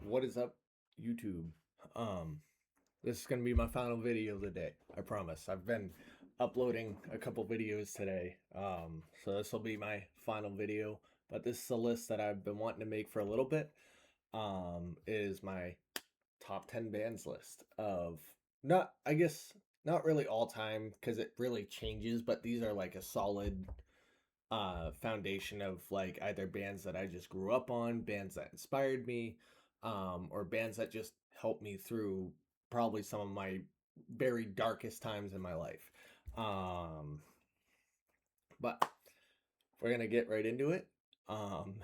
What is up, YouTube? Um, this is gonna be my final video of the day. I promise. I've been uploading a couple videos today. So this will be my final video. But this is a list that I've been wanting to make for a little bit. Is my top 10 bands list of not, I guess, not really all time because it really changes, but these are like a solid foundation of like either bands that I just grew up on, bands that inspired me, or bands that just helped me through probably some of my very darkest times in my life. Um, but we're gonna get right into it. Um,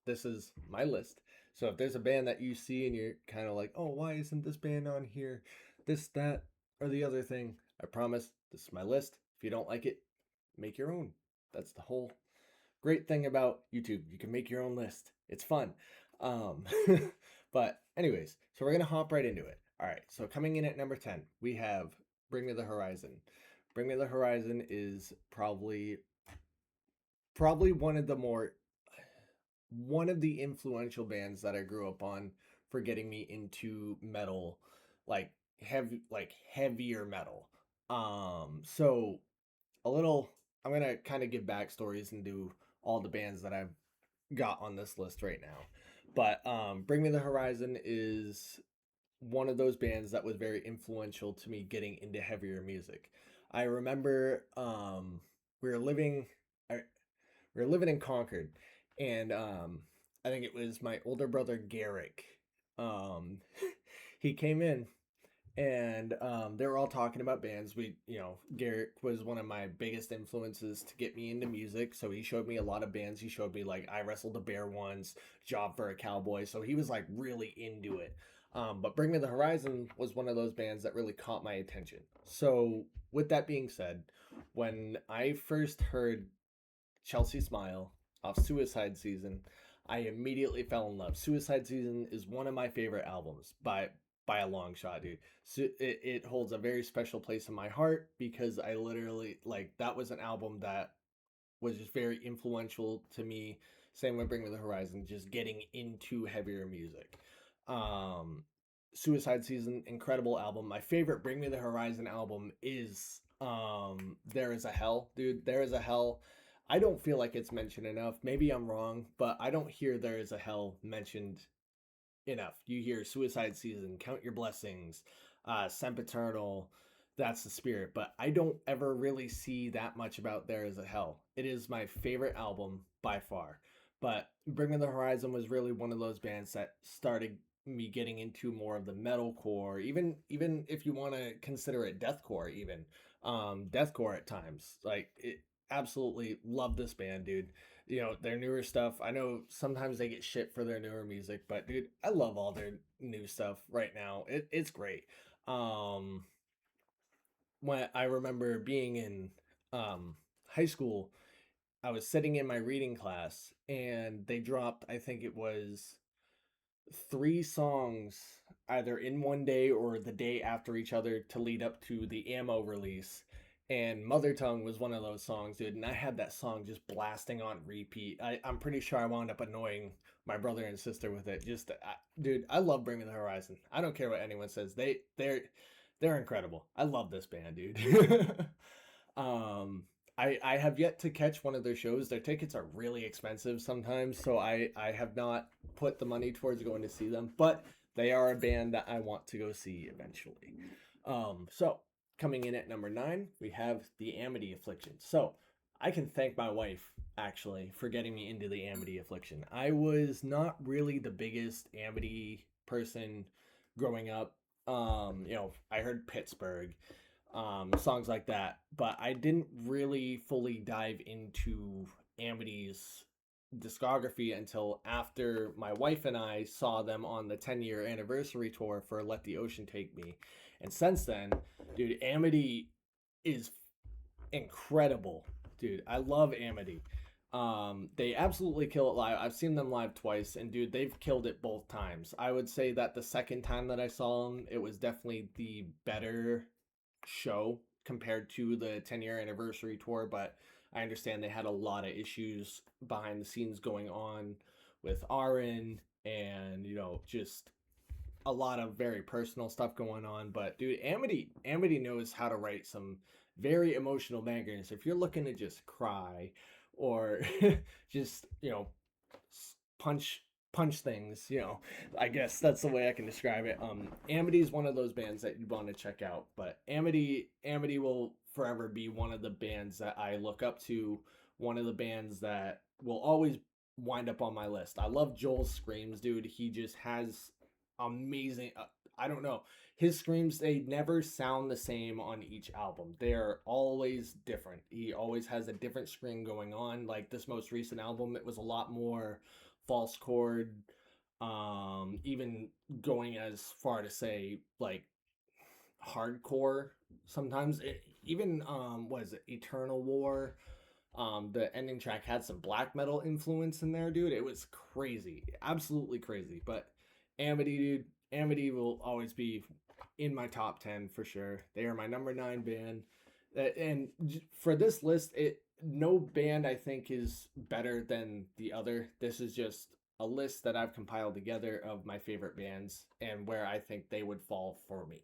this is my list. So if there's a band that you see and you're kind of like, oh, why isn't this band on here? This, that, or the other thing, I promise this is my list. If you don't like it, make your own. That's the whole great thing about YouTube. You can make your own list. It's fun. Um, but anyways, so we're gonna hop right into it. All right. So coming in at number 10, we have Bring Me the Horizon. Bring Me the Horizon is probably one of the influential bands that I grew up on for getting me into metal, like heavier metal. So a little I'm gonna kind of give backstories and do all the bands that I've got on this list right now. But Bring Me the Horizon is one of those bands that was very influential to me getting into heavier music. I remember we were living I, we were living in Concord, and I think it was my older brother Garrick. Um, he came in and they were all talking about bands. Garrick was one of my biggest influences to get me into music, so he showed me a lot of bands. He showed me like I Wrestled a Bear once, Job for a Cowboy, so he was like really into it. But Bring Me the Horizon was one of those bands that really caught my attention. So with that being said, when I first heard Chelsea Smile off Suicide Season, I immediately fell in love. Suicide Season is one of my favorite albums by a long shot, dude. So it holds a very special place in my heart because I literally like that was an album that was just very influential to me. Same with Bring Me the Horizon, just getting into heavier music. Um, Suicide Season, incredible album. My favorite Bring Me the Horizon album is There Is a Hell, dude. There Is a Hell. I don't feel like it's mentioned enough. Maybe I'm wrong, but I don't hear There Is a Hell mentioned enough. You hear Suicide Season, Count Your Blessings, Sempiternal, That's the Spirit, but I don't ever really see that much about There Is a Hell. It is my favorite album by far. But Bring Me the Horizon was really one of those bands that started me getting into more of the metalcore, even if you want to consider it deathcore, even deathcore at times. Like it, absolutely love this band, dude. Their newer stuff, I know sometimes they get shit for their newer music, but dude, I love all their new stuff right now. It's great. um when I remember being in high school, I was sitting in my reading class and they dropped, I think it was three songs either in one day or the day after each other to lead up to the Ammo release. And Mother Tongue was one of those songs, dude. And I had that song just blasting on repeat. I'm pretty sure I wound up annoying my brother and sister with it. Dude, I love Bring Me the Horizon. I don't care what anyone says. They're incredible. I love this band, dude. um, I have yet to catch one of their shows. Their tickets are really expensive sometimes, so I have not put the money towards going to see them, but they are a band that I want to go see eventually. So coming in at number 9, we have the Amity Affliction. So I can thank my wife actually for getting me into the Amity Affliction. I was not really the biggest Amity person growing up. I heard Pittsburgh, songs like that. But I didn't really fully dive into Amity's discography until after my wife and I saw them on the 10-year anniversary tour for Let the Ocean Take Me. And since then, dude, Amity is incredible. Dude, I love Amity. They absolutely kill it live. I've seen them live twice, and dude, they've killed it both times. I would say that the second time that I saw them, it was definitely the better show compared to the 10-year anniversary tour, but I understand they had a lot of issues behind the scenes going on with Aaron, and just a lot of very personal stuff going on. But dude, Amity knows how to write some very emotional bangers. If you're looking to just cry or just punch things, I guess that's the way I can describe it. Amity is one of those bands that you want to check out. But Amity will forever be one of the bands that I look up to, one of the bands that will always wind up on my list. I love Joel's screams, dude. He just has amazing, I don't know, his screams, they never sound the same on each album. They're always different. He always has a different scream going on. Like this most recent album, it was a lot more false chord, even going as far to say like hardcore sometimes. Even what is it, Eternal War, the ending track had some black metal influence in there, dude. It was crazy, absolutely crazy. But Amity, dude, Amity will always be in my top 10 for sure. They are my number 9 band. And for this list, no band I think is better than the other. This is just a list that I've compiled together of my favorite bands and where I think they would fall for me.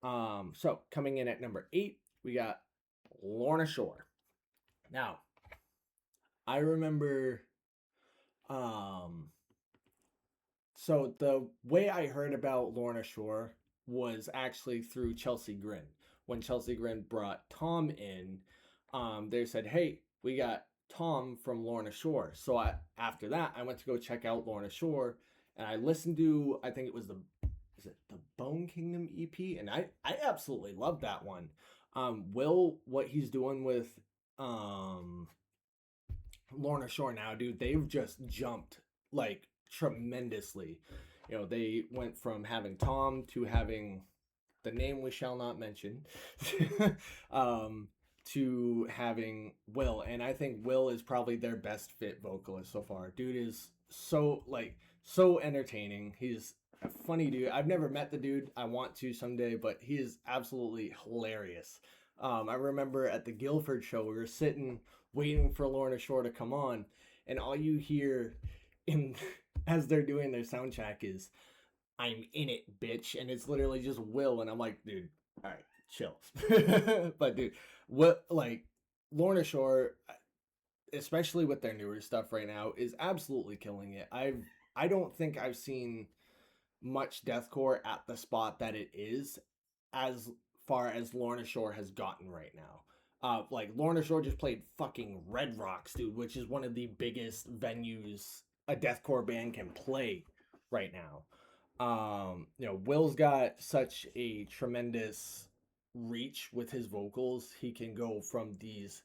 So coming in at number 8, we got Lorna Shore. Now, I remember, so the way I heard about Lorna Shore was actually through Chelsea Grin. When Chelsea Grin brought Tom in, they said, "Hey, we got Tom from Lorna Shore." So after that, I went to go check out Lorna Shore, and I listened to, I think it was the Bone Kingdom EP, and I absolutely loved that one. Will, what he's doing with Lorna Shore now, dude, they've just jumped like tremendously. They went from having Tom to having the name we shall not mention, to having Will, and I think Will is probably their best fit vocalist so far. Dude is so entertaining. He's a funny dude. I've never met the dude. I want to someday, but he is absolutely hilarious. I remember at the Guilford show, we were sitting waiting for Lorna Shore to come on, and all you hear in as they're doing their sound check is "I'm in it, bitch," and it's literally just Will, and I'm like, dude, all right, chill. But dude, what like Lorna Shore, especially with their newer stuff right now, is absolutely killing it. I don't think I've seen much deathcore at the spot that it is as far as Lorna Shore has gotten right now. Like Lorna Shore just played fucking Red Rocks, dude, which is one of the biggest venues a deathcore band can play right now. Will's got such a tremendous reach with his vocals. He can go from these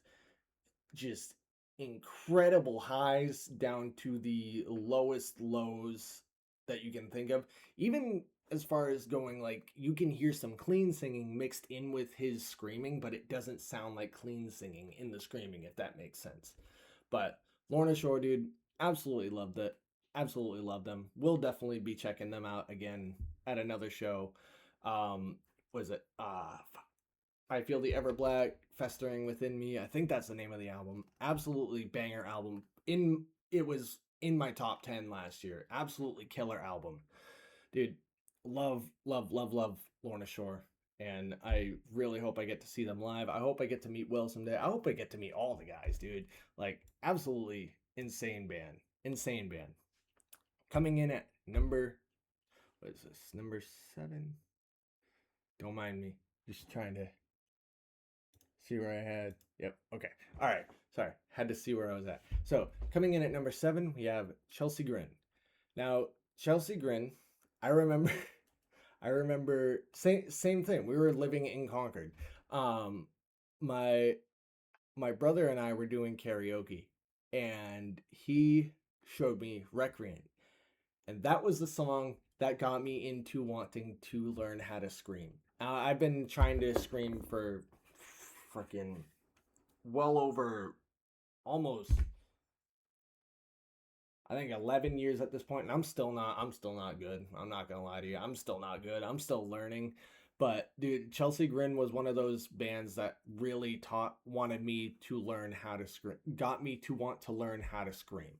just incredible highs down to the lowest lows that you can think of. Even as far as going, like, you can hear some clean singing mixed in with his screaming, but it doesn't sound like clean singing in the screaming, if that makes sense. But Lorna Shore, dude, absolutely loved it. Absolutely love them. We'll definitely be checking them out again at another show. Was it I Feel the Ever Black Festering Within Me? I think that's the name of the album. Absolutely banger album. It was in my top 10 last year. Absolutely killer album. Dude, love Lorna Shore. And I really hope I get to see them live. I hope I get to meet Will someday. I hope I get to meet all the guys, dude. Like, absolutely insane band. Insane band. Coming in at what is this? Number 7? Don't mind me. Just trying to see where I had. Yep. Okay. All right. Sorry. Had to see where I was at. So, coming in at number 7, we have Chelsea Grin. Now, Chelsea Grin, I remember I remember same thing. We were living in Concord. My my brother and I were doing karaoke, and he showed me Recreant. And that was the song that got me into wanting to learn how to scream. I've been trying to scream for freaking well over almost, I think, 11 years at this point, and I'm still not good. I'm not going to lie to you. I'm still not good. I'm still learning. But dude, Chelsea Grin was one of those bands that really wanted me to learn how to scream, got me to want to learn how to scream.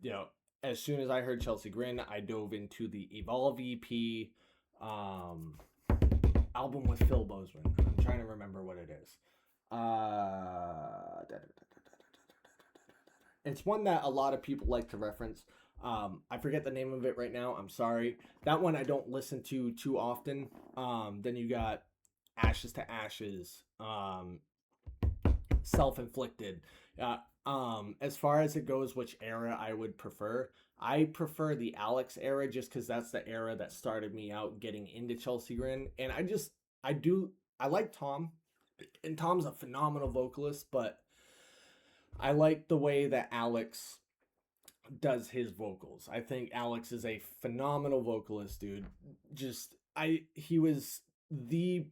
You know, as soon as I heard Chelsea Grin, I dove into the Evolve EP um, album with Phil Bozeman. I'm trying to remember what it is. It's one that a lot of people like to reference. I forget the name of it right now. I'm sorry. That one I don't listen to too often. Then you got Ashes to Ashes, Self Inflicted. As far as it goes, which era I would prefer, I prefer the Alex era just because that's the era that started me out getting into Chelsea Grin. And I like Tom, and Tom's a phenomenal vocalist, but I like the way that Alex does his vocals. I think Alex is a phenomenal vocalist, dude. Just I he was the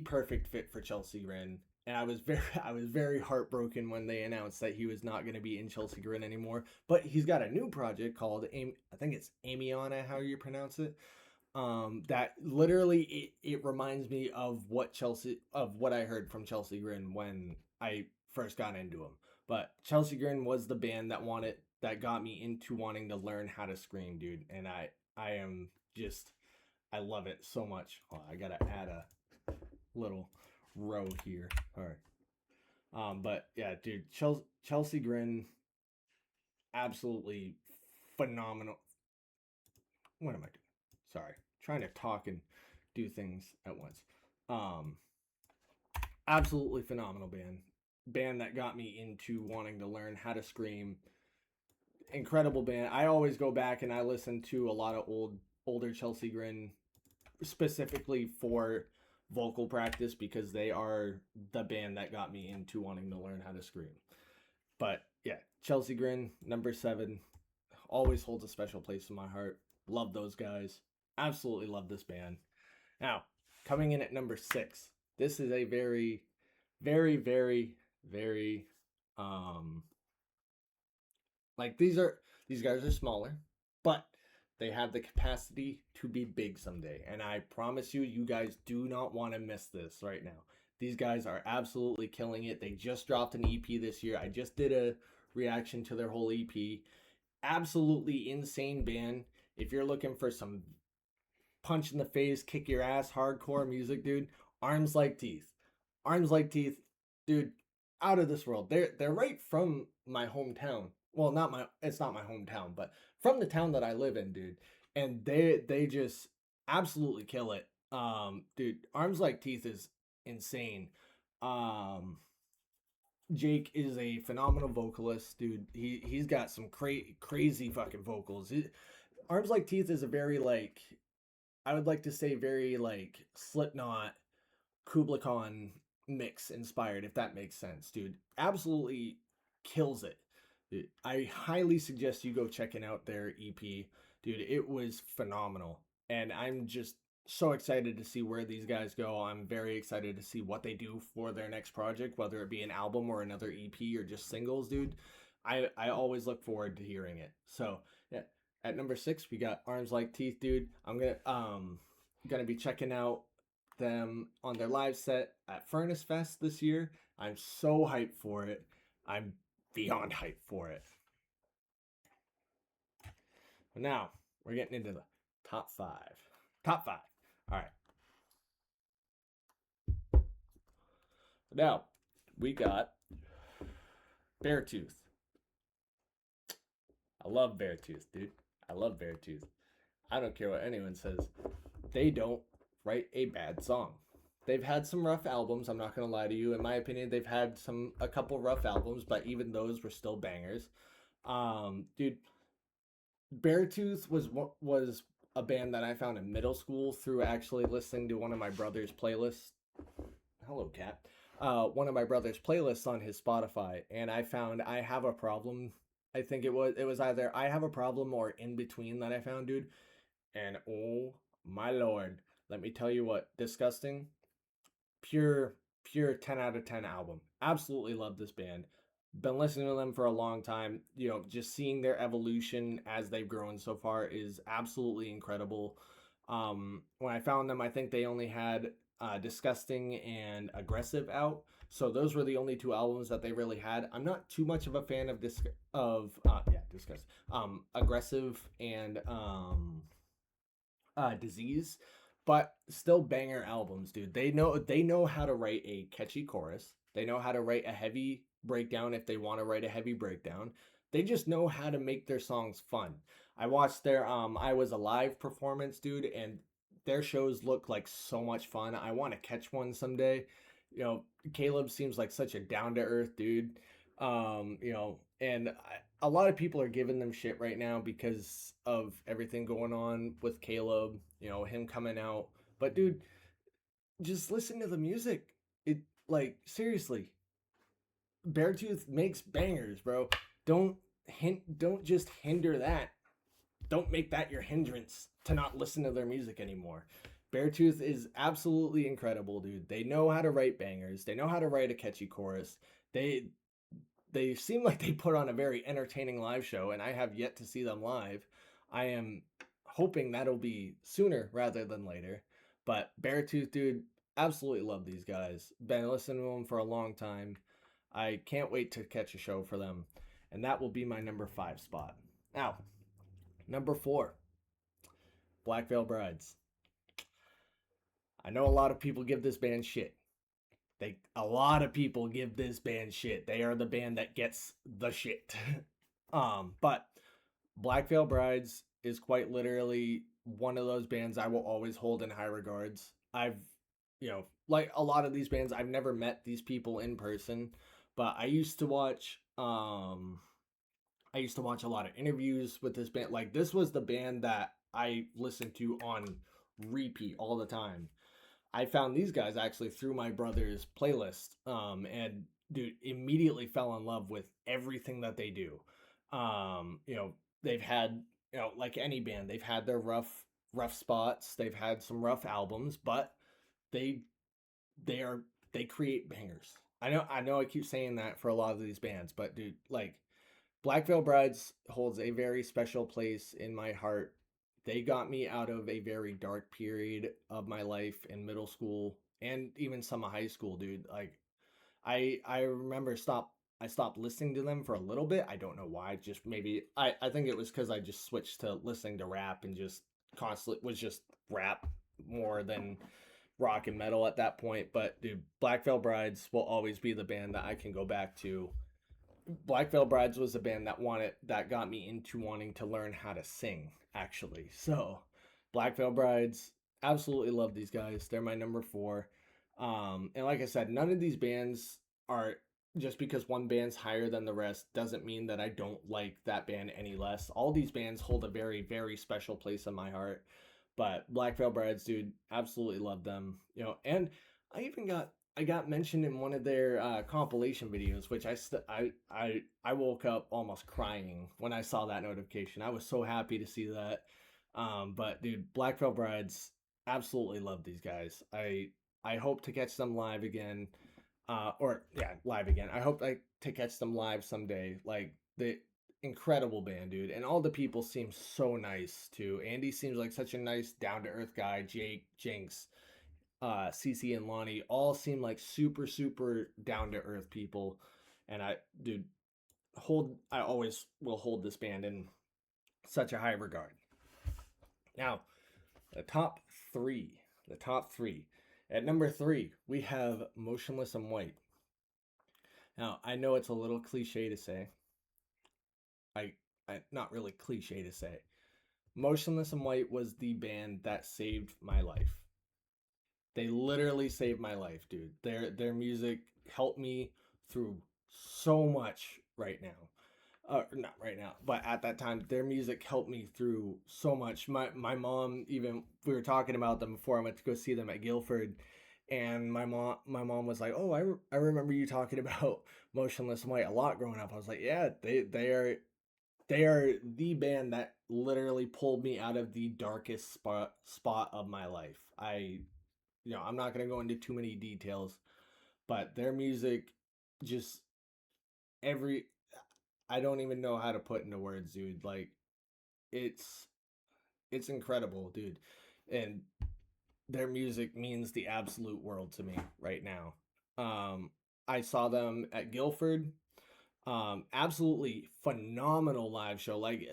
perfect fit for Chelsea Grin. And I was very heartbroken when they announced that he was not going to be in Chelsea Grin anymore. But he's got a new project called I think it's Amiana, how you pronounce it. That literally it reminds me of what I heard from Chelsea Grin when I first got into him. But Chelsea Grin was the band that got me into wanting to learn how to scream, dude. And I am just I love it so much. Oh, I gotta add a little row here. All right. But yeah, dude, Chelsea Grin, absolutely phenomenal. What am I doing? Sorry, trying to talk and do things at once. Um, Absolutely phenomenal band that got me into wanting to learn how to scream. Incredible band. I always go back and I listen to a lot of older Chelsea Grin specifically for vocal practice because they are the band that got me into wanting to learn how to scream. But yeah, Chelsea Grin, number 7, always holds a special place in my heart. Love those guys. Absolutely love this band. Now, coming in at number 6, this is a very, very, very, very, like these guys are smaller, but they have the capacity to be big someday. And I promise you, you guys do not want to miss this right now. These guys are absolutely killing it. They just dropped an EP this year. I just did a reaction to their whole EP. Absolutely insane band. If you're looking for some punch in the face, kick your ass, hardcore music, dude, Arms Like Teeth. Arms Like Teeth, dude, out of this world. They're right from my hometown. Well, not my it's not my hometown, but from the town that I live in, dude. And they just absolutely kill it. Dude, Arms Like Teeth is insane. Um Jake is a phenomenal vocalist, dude. He's got some crazy fucking vocals. Arms Like Teeth is a very like I would like to say very like Slipknot, Kubla Khan mix inspired, if that makes sense, dude. Absolutely kills it. Dude, I highly suggest you go checking out their EP, dude. It was phenomenal, and I'm just so excited to see where these guys go. I'm very excited to see what they do for their next project, whether it be an album or another EP or just singles, dude. I always look forward to hearing it. So yeah, at number 6 we got Arms Like Teeth, dude. I'm gonna be checking out them on their live set at Furnace Fest this year. I'm so hyped for it. I'm beyond hyped for it. But now we're getting into the top 5. Top 5. All right. Now we got Beartooth. I love Beartooth, dude. I love Beartooth. I don't care what anyone says. They don't write a bad song. They've had some rough albums, I'm not going to lie to you. In my opinion, they've had a couple rough albums, but even those were still bangers. Dude, Beartooth was a band that I found in middle school through actually listening to one of my brother's playlists. Hello, cat. One of my brother's playlists on his Spotify, and I found I Have a Problem. I think it was either I Have a Problem or In Between that I found, dude. And oh my lord, let me tell you what, disgusting. Pure pure 10 out of 10 album. Absolutely love this band. Been listening to them for a long time. You know, just seeing their evolution as they've grown so far is absolutely incredible. When I found them, I think they only had Disgusting and Aggressive out. So those were the only two albums that they really had. I'm not too much of a fan of Disgust, Aggressive and Disease, but still banger albums, dude. They know how to write a catchy chorus. They know how to write a heavy breakdown if they want to write a heavy breakdown. They just know how to make their songs fun. I watched their I Was Alive performance, dude, and their shows look like so much fun. I want to catch one someday. You know, Caleb seems like such a down to earth dude. And a lot of people are giving them shit right now because of everything going on with Caleb, him coming out. But dude, just listen to the music. It like seriously, Beartooth makes bangers, bro. Don't just hinder that. Don't make that your hindrance to not listen to their music anymore. Beartooth is absolutely incredible, dude. They know how to write bangers. They know how to write a catchy chorus. They they seem like they put on a very entertaining live show, and I have yet to see them live. I am hoping that'll be sooner rather than later. But Beartooth, dude, absolutely love these guys. Been listening to them for a long time. I can't wait to catch a show for them. And that will be my number 5 spot. Now, number 4, Black Veil Brides. I know a lot of people give this band shit. A lot of people give this band shit. They are the band that gets the shit. But Black Veil Brides is quite literally one of those bands I will always hold in high regards. Like a lot of these bands, I've never met these people in person, but I used to watch a lot of interviews with this band. Like this was the band that I listened to on repeat all the time. I found these guys actually through my brother's playlist. And dude, immediately fell in love with everything that they do. They've had, like any band, they've had their rough spots. They've had some rough albums, but they they are they create bangers. I know I keep saying that for a lot of these bands, but dude, like Black Veil Brides holds a very special place in my heart. They got me out of a very dark period of my life in middle school and even some of high school, dude. Like I remember I stopped listening to them for a little bit. I don't know why. Just maybe I think it was because I just switched to listening to rap and just constantly was just rap more than rock and metal at that point. But dude, Black Veil Brides will always be the band that I can go back to. Black Veil Brides was a band that got me into wanting to learn how to sing, actually. So Black Veil Brides, absolutely love these guys. They're my number 4. And like I said, none of these bands are just because one band's higher than the rest doesn't mean that I don't like that band any less. All these bands hold a very, very special place in my heart. But Black Veil Brides, dude, absolutely love them. And I got mentioned in one of their compilation videos, which I woke up almost crying when I saw that notification. I was so happy to see that. But dude, Black Veil Brides, absolutely love these guys. I hope to catch them live again. Or yeah, live again. I hope to catch them live someday. Like the incredible band, dude, and all the people seem so nice too. Andy seems like such a nice, down to earth guy. Jake, Jinx, CC and Lonnie all seem like super, super down to earth people. And dude, I always will hold this band in such a high regard. Now, the top three. The top three. At number 3, we have Motionless in White. Now, I know it's a little cliche to say. Not really cliche to say. Motionless in White was the band that saved my life. They literally saved my life, dude. Their music helped me through so much right now. Not right now, but at that time, their music helped me through so much. My mom, even we were talking about them before I went to go see them at Guilford, and my mom was like, "Oh, I remember you talking about Motionless in White a lot growing up." I was like, "Yeah, they are the band that literally pulled me out of the darkest spot of my life." I'm not going to go into too many details, but their music just every I don't even know how to put into words, dude. Like it's it's incredible, dude. And their music means the absolute world to me right now. I saw them at Guilford. Absolutely phenomenal live show. Like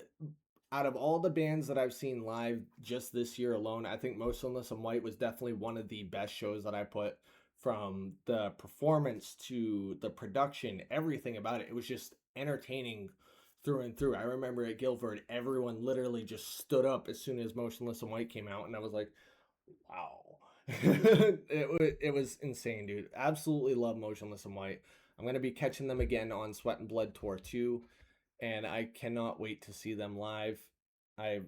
out of all the bands that I've seen live just this year alone, I think Motionless in White was definitely one of the best shows that I put, from the performance to the production, everything about it. It was just entertaining through and through. I remember at Guilford, everyone literally just stood up as soon as Motionless in White came out, and I was like, wow. It was insane, dude. Absolutely love Motionless in White. I'm gonna be catching them again on Sweat and Blood Tour 2, and I cannot wait to see them live. I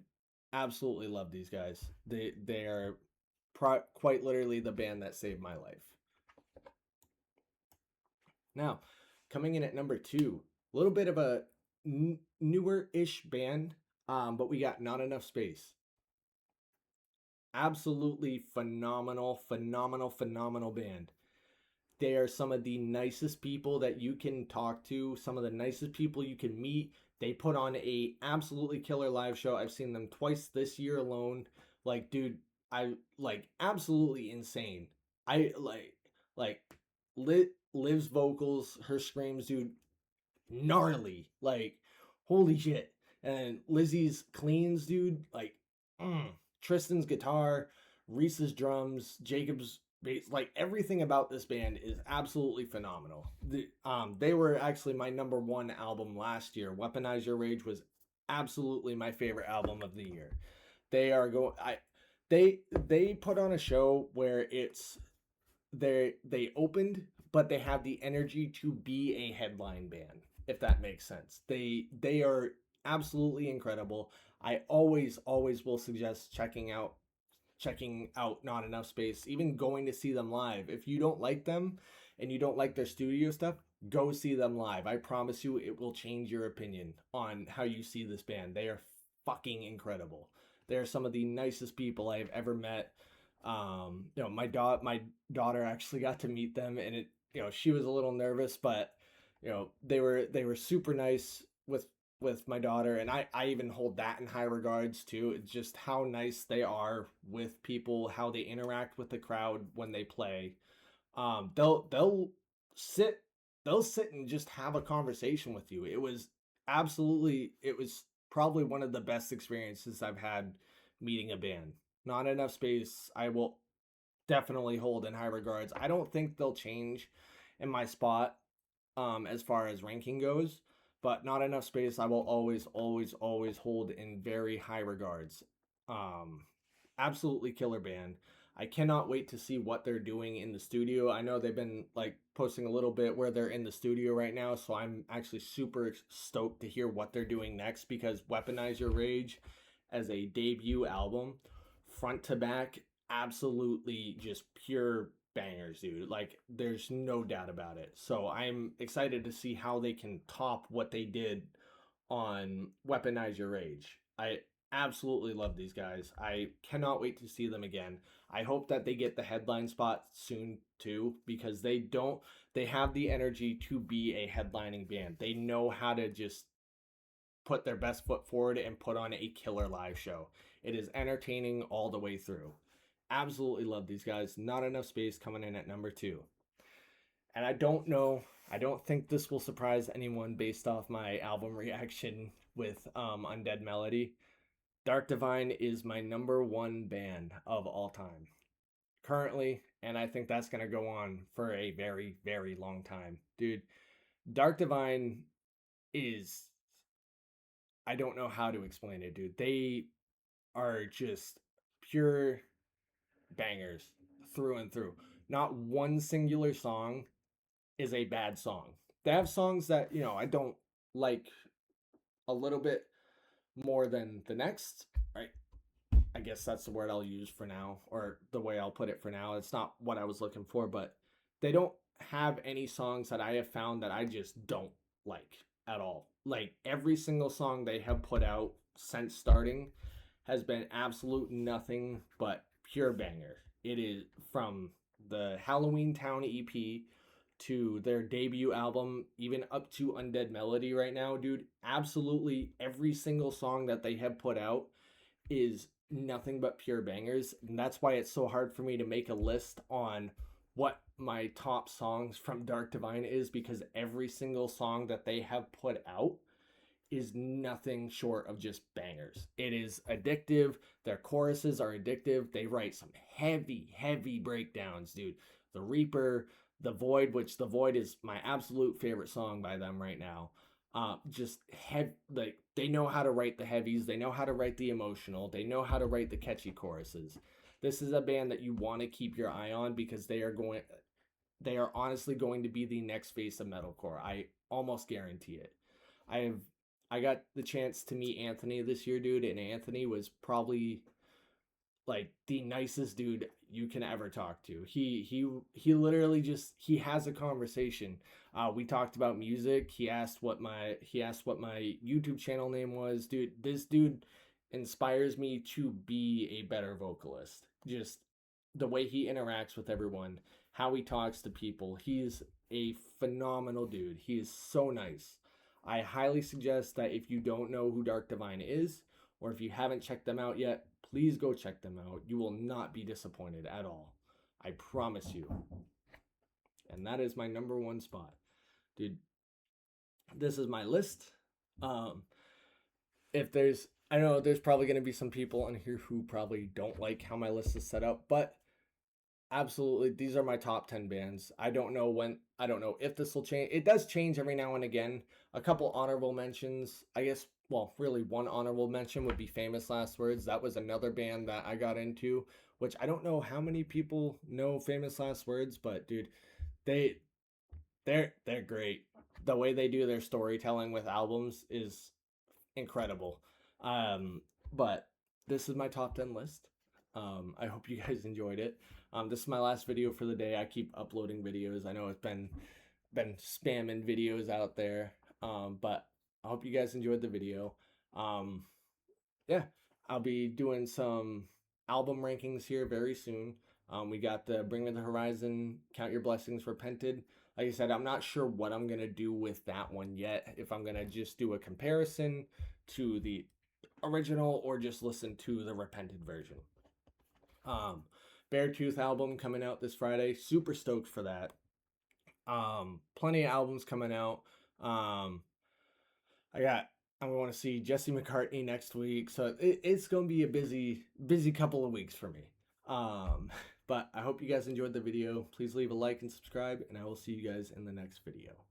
absolutely love these guys. They are quite literally the band that saved my life. Now, coming in at number two, a little bit of a newer-ish band, but we got Not Enough Space. Absolutely phenomenal, phenomenal, phenomenal band. They are some of the nicest people that you can talk to, some of the nicest people you can meet. They put on a absolutely killer live show. I've seen them twice this year alone. Like, dude, I like absolutely insane. I like Liv's vocals, her screams, dude, gnarly. Like, holy shit. And Lizzie's cleans, dude, like, mm. Tristan's guitar, Reese's drums, Jacob's bass, like everything about this band is absolutely phenomenal. They were actually my number one album last year. Weaponize Your Rage was absolutely my favorite album of the year. They are going. They put on a show where they opened, but they have the energy to be a headline band, if that makes sense. They are absolutely incredible. I always will suggest checking out Not Enough Space, even going to see them live. If you don't like them and you don't like their studio stuff, go see them live. I promise you it will change your opinion on how you see this band. They are fucking incredible. They're some of the nicest people I've ever met. My daughter actually got to meet them, and she was a little nervous, but they were super nice with my daughter, and I even hold that in high regards too. It's just how nice they are with people, how they interact with the crowd when they play. They'll sit they'll sit and just have a conversation with you. It was probably one of the best experiences I've had meeting a band. Not Enough Space, I will definitely hold in high regards. I don't think they'll change in my spot as far as ranking goes, but Not Enough Space I will always hold in very high regards. Um Absolutely killer band. I cannot wait to see what they're doing in the studio. I know they've been like posting a little bit where they're in the studio right now, so I'm actually super stoked to hear what they're doing next, because Weaponize Your Rage as a debut album, front to back, absolutely just pure bangers, dude. Like, there's no doubt about it. So I'm excited to see how they can top what they did on Weaponize Your Rage. I absolutely love these guys. I cannot wait to see them again. I hope that they get the headline spot soon too, because they have the energy to be a headlining band. They know how to just put their best foot forward and put on a killer live show. It is entertaining all the way through. Absolutely love these guys. Not Enough Space coming in at number two. And I don't think this will surprise anyone based off my album reaction with Undead Melody. Dark Divine is my number one band of all time currently, and I think that's going to go on for a very, very long time. Dude, Dark Divine is, I don't know how to explain it, dude. They are just pure bangers through and through. Not one singular song is a bad song. They have songs that, I don't like a little bit more than the next, right? I guess that's the word I'll use for now, or the way I'll put it for now. It's not what I was looking for, but they don't have any songs that I have found that I just don't like at all. Like, every single song they have put out since starting has been absolute nothing but pure banger. It is from the Halloween Town EP to their debut album, even up to Undead Melody right now, dude. Absolutely every single song that they have put out is nothing but pure bangers, and that's why it's so hard for me to make a list on what my top songs from Dark Divine is, because every single song that they have put out is nothing short of just bangers. It is addictive. Their choruses are addictive. They write some heavy, heavy breakdowns, dude. The Reaper, The Void, which The Void is my absolute favorite song by them right now. Just like they know how to write the heavies. They know how to write the emotional. They know how to write the catchy choruses. This is a band that you want to keep your eye on because they are honestly going to be the next face of metalcore. I almost guarantee it. I have I got the chance to meet Anthony this year, dude, and Anthony was probably like the nicest dude you can ever talk to. He literally just he has a conversation. We talked about music. He asked what my YouTube channel name was. Dude, this dude inspires me to be a better vocalist. Just the way he interacts with everyone, how he talks to people. He's a phenomenal dude. He is so nice. I highly suggest that if you don't know who Dark Divine is, or if you haven't checked them out yet, please go check them out. You will not be disappointed at all. I promise you. And that is my number one spot. Dude, this is my list. Um, if there's, I know there's probably going to be some people on here who probably don't like how my list is set up, but absolutely, these are my top 10 bands. I don't know if this will change. It does change every now and again. A couple honorable mentions, I guess, well, really one honorable mention would be Famous Last Words. That was another band that I got into, which I don't know how many people know Famous Last Words, but dude, they they're great. The way they do their storytelling with albums is incredible. Um, but this is my top 10 list. I hope you guys enjoyed it. This is my last video for the day. I keep uploading videos. I know it's been spamming videos out there. But I hope you guys enjoyed the video. Um, yeah, I'll be doing some album rankings here very soon. We got the Bring Me the Horizon, Count Your Blessings, Repented. Like I said, I'm not sure what I'm gonna do with that one yet. If I'm gonna just do a comparison to the original or just listen to the Repented version. Beartooth album coming out this Friday. Super stoked for that. Plenty of albums coming out. I want to see Jesse McCartney next week, so it's going to be a busy couple of weeks for me. But I hope you guys enjoyed the video. Please leave a like and subscribe, and I will see you guys in the next video.